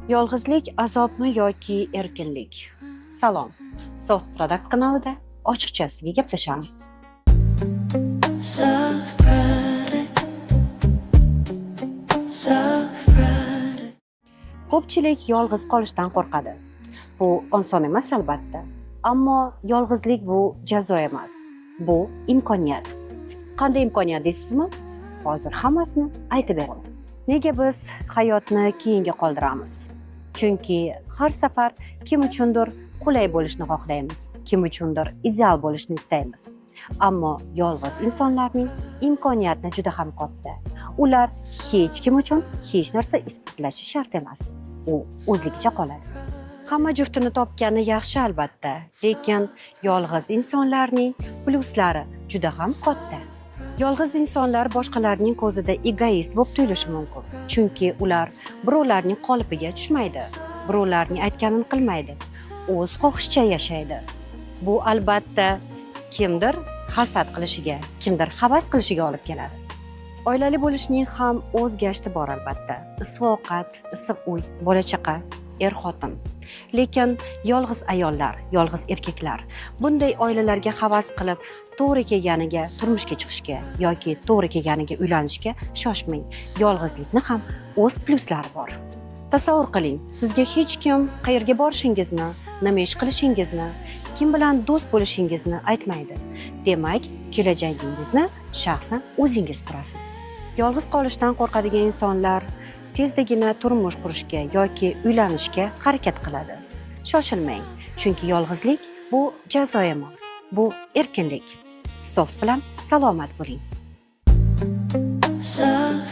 Yolg'izlik azobmi yoki erkinlik? Salom. Soft Product kanalida ochiqchasiga gaplashamiz. Ko'pchilik yolg'iz qolishdan qo'rqadi. Bu oson emas albatta. Ammo yolg'izlik bu jazo emas. Bu imkoniyat. Qanday imkoniyat deysizmi? Hozir hammasini aytib beraman. Nega biz hayotni keyinga qoldiramiz? Chunki har safar kim uchundir qulay bo'lishni xohlaymiz, kim uchundir ideal bo'lishni istaymiz. Ammo yolg'iz insonlarning imkoniyati juda ham katta. Ular hech kim uchun hech narsa isbotlashi shart emas. U o'zligicha qoladi. Hamma juftini topgani yaxshi albatta, lekin yolg'iz insonlarning pluslari juda ham katta. Yolg'iz insonlar boshqalarning ko'zida egoist bo'lib tuyulishi mumkin. Chunki ular birovlarning qolipiga tushmaydi, birovlarning aytganini qilmaydi, o'z xohishicha yashaydi. Bu albatta kimdir hasad qilishiga, kimdir havas qilishiga olib keladi. Oilali bo'lishning ham o'z gashti bor albatta. Issiq ovqat, issiq uy, bola-chaqa, er-xotin. Lekin yolg'iz ayollar, yolg'iz erkaklar bunday oilalarga havas qilib, to'g'ri kelganiga turmushga chiqishga yoki to'g'ri kelganiga uylanishga shoshmang. Yolg'izlikni ham o'z pluslari bor. Tasavvur qiling, sizga hech kim qayerga borishingizni, nima ish qilishingizni, kim bilan do'st bo'lishingizni aytmaydi. Demak, kelajagingizni shaxsan o'zingiz qurasiz. Yolg'iz qolishdan qo'rqadigan insonlar tezdagina turmush qurishga yoki uylanishga harakat qiladi. Shoshilmang, chunki yolg'izlik bu jazo emas, bu erkinlik. Soft bilan salomat bo'ling. Soft